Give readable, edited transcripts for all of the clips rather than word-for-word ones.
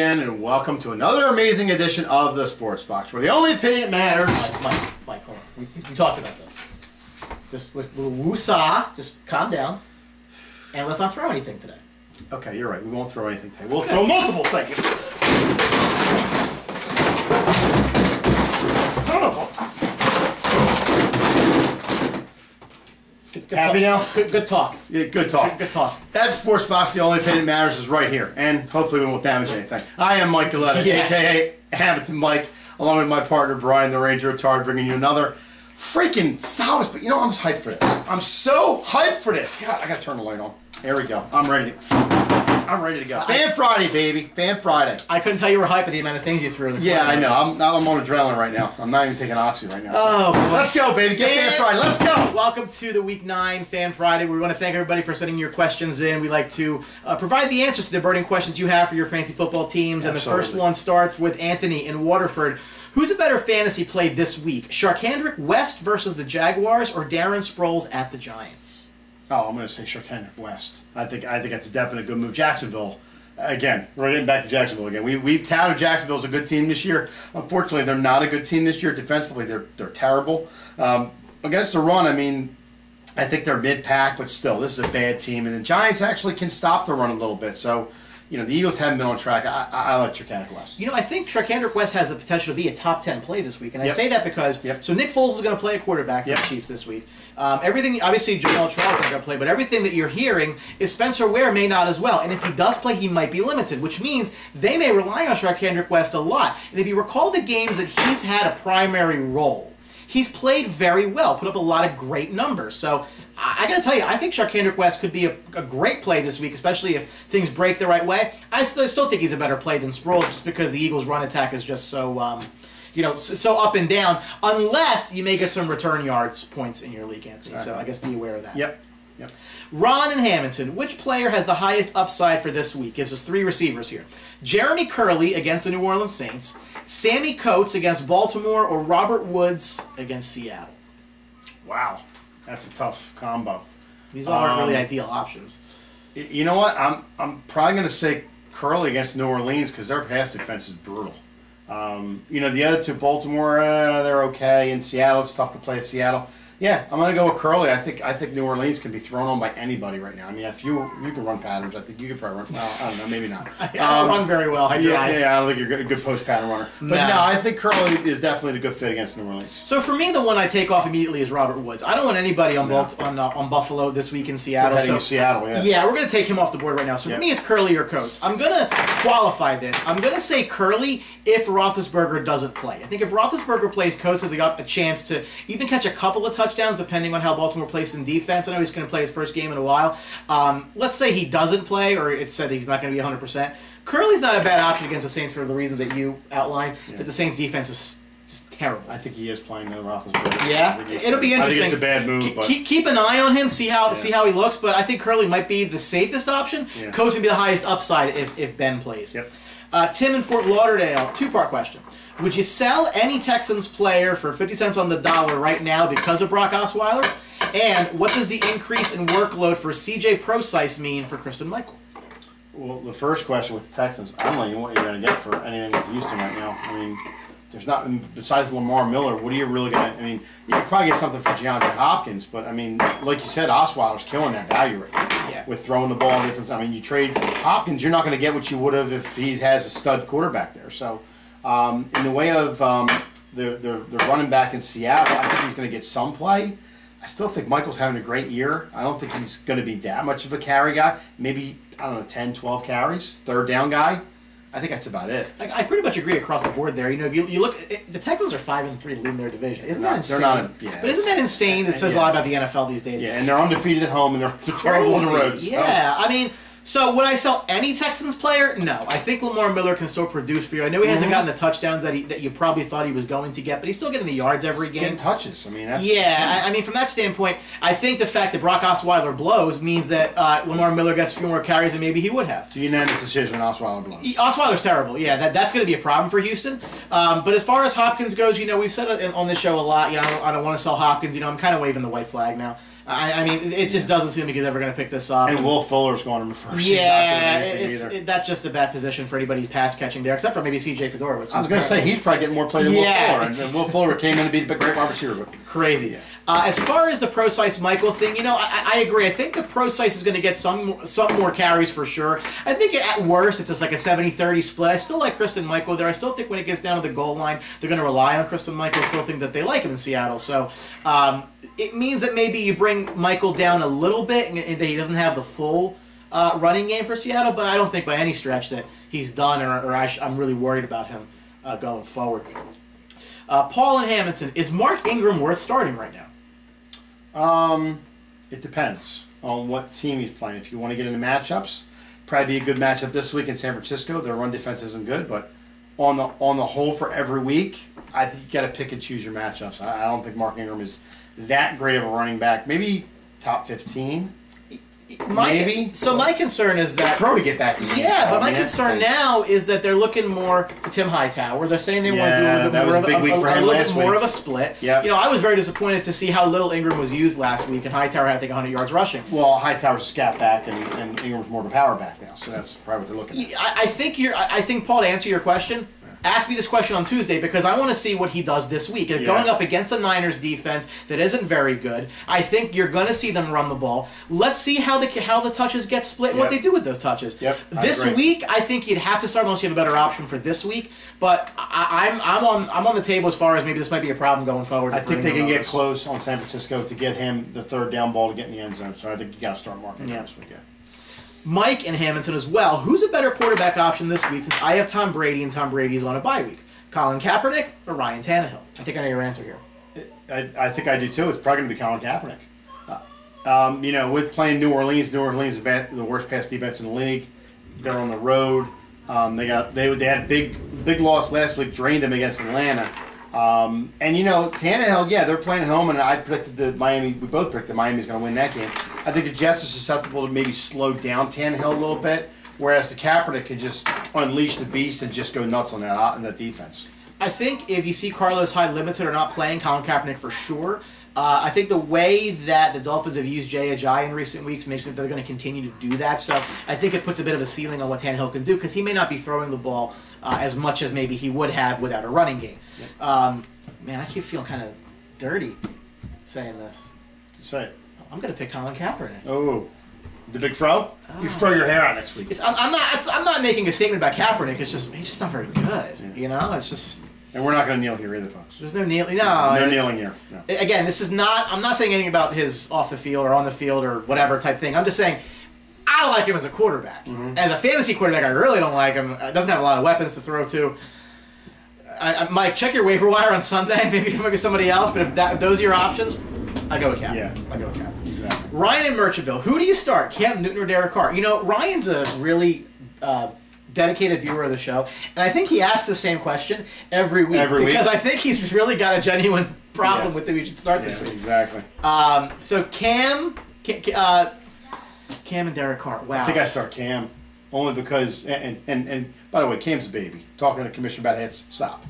again, and welcome to another amazing edition of the Sports Box, where the only opinion matters. Mike, hold on. We talked about this. Just with a little woo-saw, just calm down, and let's not throw anything today. Okay, you're right. We won't throw anything today. We'll throw multiple things. Son of a... Happy now? Good talk. Yeah, good talk. Good talk. That Sports Box, the only opinion matters, is right here, and hopefully we won't damage anything. I am Mike Galetta, a.k.a. Hamilton Mike, along with my partner Brian the Ranger Tard, bringing you another freaking solid. But you know, I'm hyped for this. I'm so hyped for this. God, I gotta turn the light on. There we go. I'm ready to go. Fan Friday, baby. Fan Friday. I couldn't tell you were hyped at the amount of things you threw in the Yeah, I know. I'm on adrenaline right now. I'm not even taking Oxy right now. Oh, boy. Let's go, baby. Get Fan Friday. Let's go. Welcome to the Week 9 Fan Friday. We want to thank everybody for sending your questions in. We like to provide the answers to the burning questions you have for your fantasy football teams. And Absolutely. the first one starts with Anthony in Waterford. Who's a better fantasy play this week? Sharkhandrick West versus the Jaguars or Darren Sproles at the Giants? Oh, I'm going to say Sharkhandrick West. I think that's a definite good move. Jacksonville. Again, we're getting back to Jacksonville again. We've touted Jacksonville as a good team this year. Unfortunately, they're not a good team this year. Defensively, they're terrible. Against the run, I mean, I think they're mid-pack, but still, this is a bad team. And the Giants actually can stop the run a little bit. So, you know, the Eagles haven't been on track. I like Sharkhandrick West. You know, I think Sharkhandrick West has the potential to be a top 10 play this week. And I say that because, so Nick Foles is going to play a quarterback for the Chiefs this week. Everything, obviously, Jamal Charles is going to play, but everything that you're hearing is Spencer Ware may not as well. And if he does play, he might be limited, which means they may rely on Sharkhandrick West a lot. And if you recall the games that he's had a primary role, he's played very well, put up a lot of great numbers. So I got to tell you, I think Sharkhandrick West could be a great play this week, especially if things break the right way. I still think he's a better play than Sproles, just because the Eagles' run attack is just so, so up and down. Unless you may get some return yards points in your league, Anthony. Right. So I guess be aware of that. Yep. Ron in Hamilton, which player has the highest upside for this week? Gives us 3 receivers here. Jeremy Curley against the New Orleans Saints, Sammy Coates against Baltimore, or Robert Woods against Seattle? Wow. That's a tough combo. These aren't really ideal options. You know what? I'm probably going to say Curley against New Orleans because their pass defense is brutal. You know, the other two, Baltimore, they're okay. In Seattle, it's tough to play at Seattle. Yeah, I'm going to go with Curley. I think New Orleans can be thrown on by anybody right now. I mean, if you can run patterns, I think you could probably run. Well, I don't know, maybe not. I run very well. I don't think you're a good post pattern runner. But no, I think Curley is definitely a good fit against New Orleans. So for me, the one I take off immediately is Robert Woods. I don't want anybody on Buffalo this week in Seattle. We're heading to Seattle, yeah. Yeah, we're going to take him off the board right now. So for me, it's Curley or Coates. I'm going to qualify this. I'm going to say Curley if Roethlisberger doesn't play. I think if Roethlisberger plays, Coates has got a chance to even catch a couple of touchdowns, depending on how Baltimore plays in defense. I know he's going to play his first game in a while. Let's say he doesn't play, or it's said that he's not going to be 100%. Curley's not a bad option against the Saints for the reasons that you outlined, that the Saints' defense is just terrible. I think he is playing the Roethlisberger. Yeah, it'll be interesting. I think it's a bad move. Keep an eye on him, see how he looks, but I think Curley might be the safest option. Yeah. Coates would be the highest upside if Ben plays. Yep. Tim in Fort Lauderdale, 2-part question. Would you sell any Texans player for 50 cents on the dollar right now because of Brock Osweiler? And what does the increase in workload for CJ Prosise mean for Kristen Michael? Well, the first question with the Texans, I don't know what you're going to get for anything with Houston right now. I mean, there's not, besides Lamar Miller, what are you really going to, I mean, you could probably get something for DeAndre Hopkins, but I mean, like you said, Osweiler's killing that value right now with throwing the ball different. I mean, you trade Hopkins, you're not going to get what you would have if he has a stud quarterback there. So, in the way of the running back in Seattle, I think he's going to get some play. I still think Michael's having a great year. I don't think he's going to be that much of a carry guy. Maybe, I don't know, 10, 12 carries, third down guy. I think that's about it. I pretty much agree across the board there. You know, if you look, the Texans are 5-3 leading their division. Isn't that insane? They're not. But isn't that insane? It says a lot about the NFL these days. Yeah, and they're undefeated at home and they're terrible on the road. So. Yeah, I mean. So would I sell any Texans player? No. I think Lamar Miller can still produce for you. I know he hasn't gotten the touchdowns that you probably thought he was going to get, but he's still getting the yards every game. Getting touches. I mean, that's... Yeah, I mean, from that standpoint, I think the fact that Brock Osweiler blows means that Lamar Miller gets a few more carries than maybe he would have. It's a unanimous decision when Osweiler blows. Osweiler's terrible. Yeah, that's going to be a problem for Houston. But as far as Hopkins goes, you know, we've said it on this show a lot. You know, I don't want to sell Hopkins. You know, I'm kind of waving the white flag now. I mean, it just doesn't seem like he's ever going to pick this up. And Will Fuller's going in the first. Yeah, that's just a bad position for anybody who's pass catching there, except for maybe C.J. Fedorowicz. I was going to say, he's probably getting more play than Will Fuller. And Will Fuller came in to be the great wide receiver. Crazy. Yeah. As far as the Procise Michael thing, I agree. I think the Procise is going to get some more carries for sure. I think at worst, it's just like a 70-30 split. I still like Christine Michael there. I still think when it gets down to the goal line, they're going to rely on Christine Michael. I still think that they like him in Seattle. So it means that maybe you bring Michael down a little bit and that he doesn't have the full running game for Seattle, but I don't think by any stretch that he's done or I'm really worried about him going forward. Paul and Hamilton, is Mark Ingram worth starting right now? It depends on what team he's playing. If you want to get into matchups, probably be a good matchup this week in San Francisco. Their run defense isn't good, but on the whole for every week, I think you got to pick and choose your matchups. I don't think Mark Ingram is that great of a running back. Maybe top 15. Maybe. So my concern is that throw to get back. But my concern now is that they're looking more to Tim Hightower. They're saying they want to do a little bit more of a split. Yeah. I was very disappointed to see how little Ingram was used last week, and Hightower had I think 100 yards rushing. Well, Hightower's a scat back, and Ingram's more of a power back now, so that's probably what they're looking at. I think Paul, to answer your question, ask me this question on Tuesday because I want to see what he does this week. Going up against the Niners defense that isn't very good, I think you're going to see them run the ball. Let's see how the touches get split and what they do with those touches. This week, I think you'd have to start unless you have a better option for this week. But I'm on the table as far as maybe this might be a problem going forward. I think they can get close on San Francisco to get him the third down ball to get in the end zone. So I think you got to start marking this week. Mike and Hamilton as well. Who's a better quarterback option this week since I have Tom Brady and Tom Brady's on a bye week? Colin Kaepernick or Ryan Tannehill? I think I know your answer here. I think I do too. It's probably going to be Colin Kaepernick. With playing New Orleans is the worst pass defense in the league. They're on the road. They had a big loss last week, drained them against Atlanta. Tannehill, they're playing at home, and I predicted we both predicted Miami's going to win that game. I think the Jets are susceptible to maybe slow down Tannehill a little bit, whereas the Kaepernick can just unleash the beast and just go nuts on that defense. I think if you see Carlos Hyde limited or not playing, Colin Kaepernick for sure. I think the way that the Dolphins have used Jay Ajayi in recent weeks makes me think they're going to continue to do that. So I think it puts a bit of a ceiling on what Tannehill can do because he may not be throwing the ball as much as maybe he would have without a running game. Man, I keep feeling kind of dirty saying this. Say it. I'm going to pick Colin Kaepernick. Oh, the big fro? You throw your hair out next week. I'm not making a statement about Kaepernick. It's just he's just not very good. Yeah. It's just. And we're not going to kneel here either, folks. There's no kneeling. No kneeling here. No. Again, this is not. I'm not saying anything about his off the field or on the field or whatever type thing. I'm just saying I like him as a quarterback. Mm-hmm. As a fantasy quarterback, I really don't like him. Doesn't have a lot of weapons to throw to. Mike, check your waiver wire on Sunday. Maybe somebody else. But if those are your options, I go with Cap. Yeah, I go with Cap. Exactly. Ryan in Merchantville. Who do you start? Cam Newton or Derek Carr? Ryan's a really dedicated viewer of the show, and I think he asks the same question every week because I think he's really got a genuine problem with who he should start this week. Exactly. So Cam and Derek Carr. Wow. I think I start Cam only because and by the way, Cam's a baby. Talking to Commissioner about heads. Stop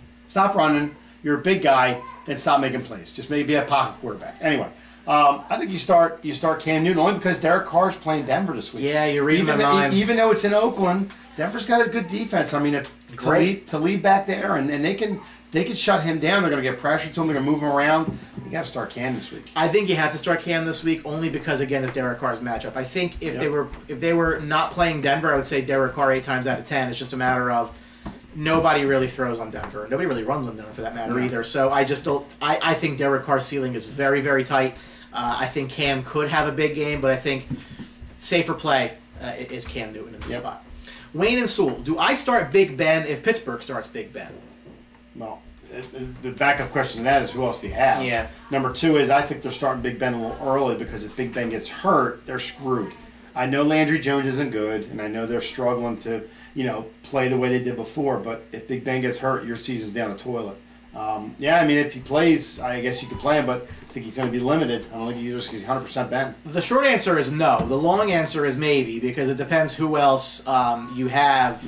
running. You're a big guy, and stop making plays. Just maybe a pocket quarterback. Anyway. I think you start Cam Newton only because Derek Carr's playing Denver this week. Yeah, you're reading my mind. Even though it's in Oakland, Denver's got a good defense. I mean, to lead back there, and they can shut him down. They're going to get pressure to him. They're going to move him around. You got to start Cam this week. I think you have to start Cam this week only because again, it's Derek Carr's matchup. I think if they were not playing Denver, I would say Derek Carr 8 times out of 10. It's just a matter of nobody really throws on Denver. Nobody really runs on Denver for that matter either. So I just don't. I think Derek Carr's ceiling is very, very tight. I think Cam could have a big game, but I think safer play is Cam Newton in this spot. Wayne and Sewell, do I start Big Ben if Pittsburgh starts Big Ben? Well, the backup question to that is who else do you have? Yeah. Number 2 is I think they're starting Big Ben a little early because if Big Ben gets hurt, they're screwed. I know Landry Jones isn't good, and I know they're struggling to play the way they did before, but if Big Ben gets hurt, your season's down the toilet. If he plays, I guess you could play him, but I think he's going to be limited. I don't think he's 100% Ben. The short answer is no. The long answer is maybe, because it depends who else you have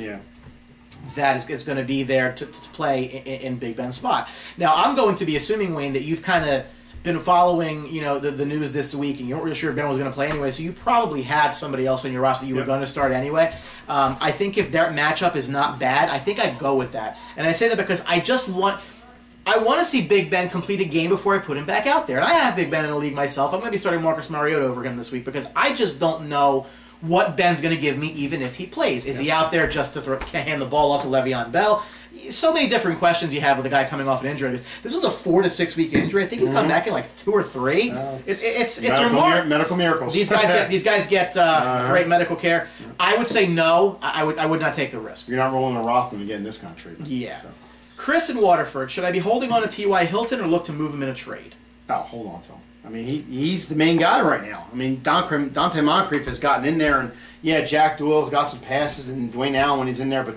that is going to be there to play in Big Ben's spot. Now, I'm going to be assuming, Wayne, that you've kind of been following, the news this week, and you weren't really sure if Ben was going to play anyway, so you probably have somebody else on your roster that you were going to start anyway. I think if their matchup is not bad, I think I'd go with that. And I say that because I want to see Big Ben complete a game before I put him back out there. And I have Big Ben in the league myself. I'm going to be starting Marcus Mariota over him this week because I just don't know what Ben's going to give me even if he plays. Is he out there just to hand the ball off to Le'Veon Bell? So many different questions you have with a guy coming off an injury. This was a 4 to 6 week injury. I think he's come back in like 2 or 3. It's remarkable. Medical miracles. These guys get great medical care. I would say no. I would not take the risk. You're not rolling a Rothman again in this country. Yeah. So. Chris in Waterford, should I be holding on to T.Y. Hilton or look to move him in a trade? Oh, hold on to him. I mean, he's the main guy right now. I mean, Dante Moncrief has gotten in there, and yeah, Jack Doyle's got some passes, and Dwayne Allen when he's in there, but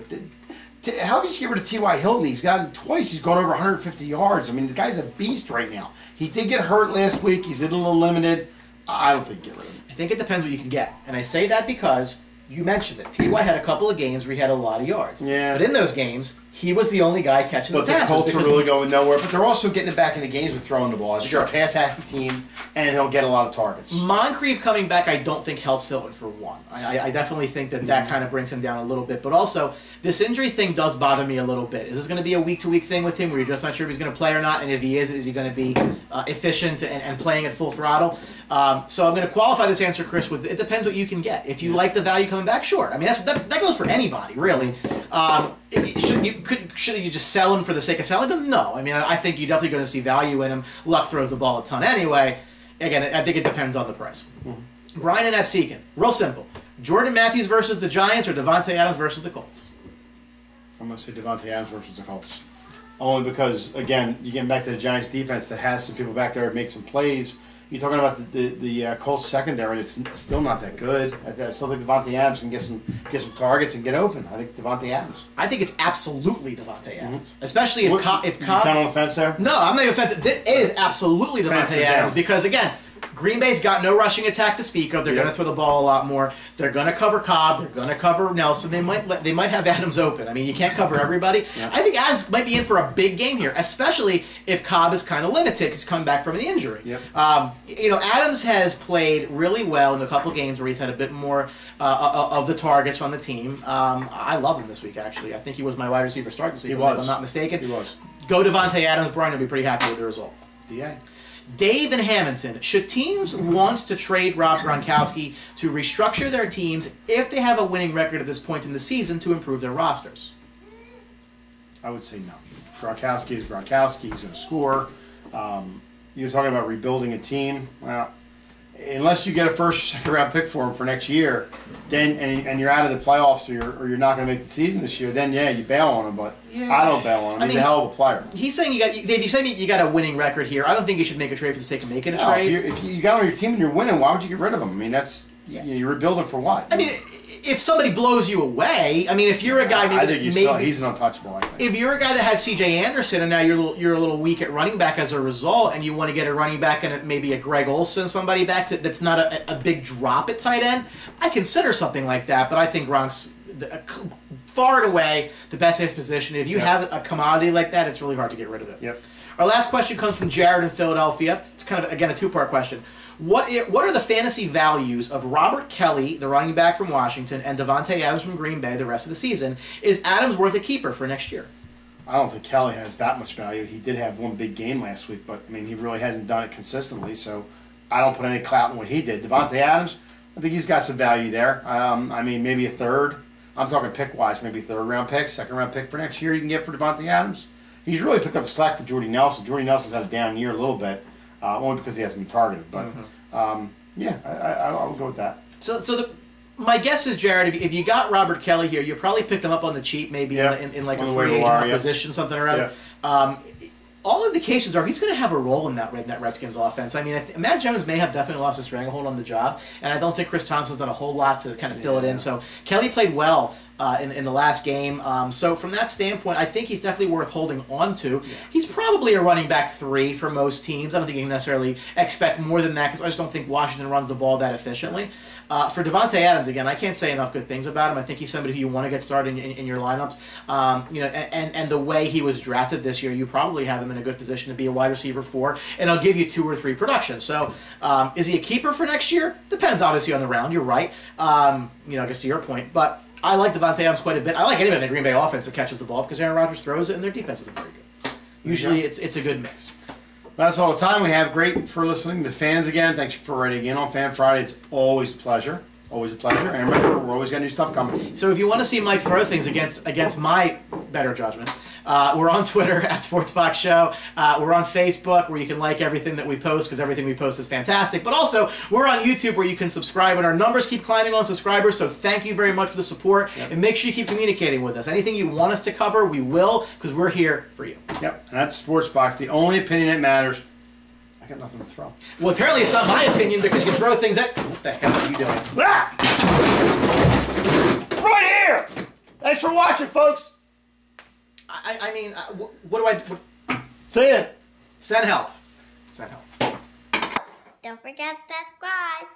how could you get rid of T.Y. Hilton? He's gotten twice. He's gone over 150 yards. I mean, the guy's a beast right now. He did get hurt last week. He's a little limited. I don't think get rid of him. I think it depends what you can get, and I say that because you mentioned it. T.Y. had a couple of games where he had a lot of yards. Yeah. But in those games, he was the only guy catching the passes. But the Colts are really going nowhere. But they're also getting it back in the games with throwing the ball. It's a pass-happy team, and he'll get a lot of targets. Moncrief coming back, I don't think helps Hilton for one. I definitely think that kind of brings him down a little bit. But also, this injury thing does bother me a little bit. Is this going to be a week-to-week thing with him where you're just not sure if he's going to play or not? And if he is he going to be efficient and playing at full throttle? So I'm going to qualify this answer, Chris, with it depends what you can get. If you like the value coming back, sure. I mean, that goes for anybody, really. Should you just sell him for the sake of selling him? No. I mean, I think you're definitely going to see value in him. Luck throws the ball a ton anyway. Again, I think it depends on the price. Mm-hmm. Brian and Epseekin. Real simple. Jordan Matthews versus the Giants or Devontae Adams versus the Colts? I'm going to say Devontae Adams versus the Colts. Only because, again, you're getting back to the Giants defense that has some people back there that make some plays. You're talking about the Colts secondary, and it's still not that good. I still think Devontae Adams can get some targets and get open. I think Devontae Adams. I think it's absolutely Devontae Adams, especially if Cobb. You count on the fence there? No, I'm not offensive. It is absolutely Devontae Adams because again, Green Bay's got no rushing attack to speak of. They're going to throw the ball a lot more. They're going to cover Cobb. They're going to cover Nelson. They might have Adams open. I mean, you can't cover everybody. Yeah. I think Adams might be in for a big game here, especially if Cobb is kind of limited because he's coming back from the injury. Yep. Adams has played really well in a couple games where he's had a bit more of the targets on the team. I love him this week, actually. I think he was my wide receiver start this week, if I'm not mistaken. He was. Go Devontae Adams. Brian will be pretty happy with the result. DA. Dave and Hamilton, should teams want to trade Rob Gronkowski to restructure their teams if they have a winning record at this point in the season to improve their rosters? I would say no. Gronkowski is Gronkowski. He's going to score. You're talking about rebuilding a team. Well, unless you get a first or second round pick for him for next year, then and you're out of the playoffs or you're not going to make the season this year, then yeah, you bail on him. But I don't bail on him. He's a hell of a player. He's saying you got a winning record here. I don't think you should make a trade for the sake of making a trade. If you got on your team and you're winning, why would you get rid of him? I mean, you're rebuilding for what? I mean, if somebody blows you away, I mean, if you're a guy, I think he's an untouchable. I think if you're a guy that had C.J. Anderson and now you're a little weak at running back as a result, and you want to get a running back and maybe a Greg Olsen, somebody back that's not a big drop at tight end, I consider something like that. But I think Gronk's far and away the best in his position. If you have a commodity like that, it's really hard to get rid of it. Yep. Our last question comes from Jared in Philadelphia. It's kind of, again, a two-part question. What are the fantasy values of Robert Kelly, the running back from Washington, and Devontae Adams from Green Bay the rest of the season? Is Adams worth a keeper for next year? I don't think Kelly has that much value. He did have one big game last week, but I mean, he really hasn't done it consistently, so I don't put any clout in what he did. Devontae Adams, I think he's got some value there. I mean, maybe a third. I'm talking pick-wise, maybe third-round pick, second-round pick for next year you can get for Devontae Adams. He's really picked up slack for Jordy Nelson. Jordy Nelson's had a down year a little bit, only because he hasn't been targeted. But, I would go with that. So my guess is, Jared, if you got Robert Kelly here, you probably picked him up on the cheap, maybe in like a free agent acquisition, something or other. Yeah. All indications are he's going to have a role in that Redskins offense. I mean, Matt Jones may have definitely lost his stranglehold on the job, and I don't think Chris Thompson's done a whole lot to kind of fill it in. So Kelly played well in the last game. So from that standpoint, I think he's definitely worth holding on to. Yeah. He's probably a running back 3 for most teams. I don't think you can necessarily expect more than that because I just don't think Washington runs the ball that efficiently. For Devontae Adams, again, I can't say enough good things about him. I think he's somebody who you want to get started in your lineups. And the way he was drafted this year, you probably have him in a good position to be a wide receiver 4, and I'll give you 2 or 3 productions. So, is he a keeper for next year? Depends, obviously, on the round. You're right. I guess to your point, but I like Devontae Adams quite a bit. I like anyone in the Green Bay offense that catches the ball because Aaron Rodgers throws it and their defense isn't very good. Usually, it's a good mix. That's all the time we have. Great for listening to fans again. Thanks for writing in on Fan Friday. It's always a pleasure. Always a pleasure. And remember, we're always got new stuff coming. So if you want to see Mike throw things against my better judgment, we're on Twitter at SportsBox Show. We're on Facebook where you can like everything that we post because everything we post is fantastic. But also, we're on YouTube where you can subscribe. And our numbers keep climbing on subscribers, so thank you very much for the support. Yep. And make sure you keep communicating with us. Anything you want us to cover, we will, because we're here for you. Yep, and that's SportsBox, the only opinion that matters. I got nothing to throw. Well, apparently it's not my opinion because you throw things at... What the hell are you doing? Ah! Right here! Thanks for watching, folks. I mean, what do I... Say it. Send help. Send help. Don't forget to subscribe.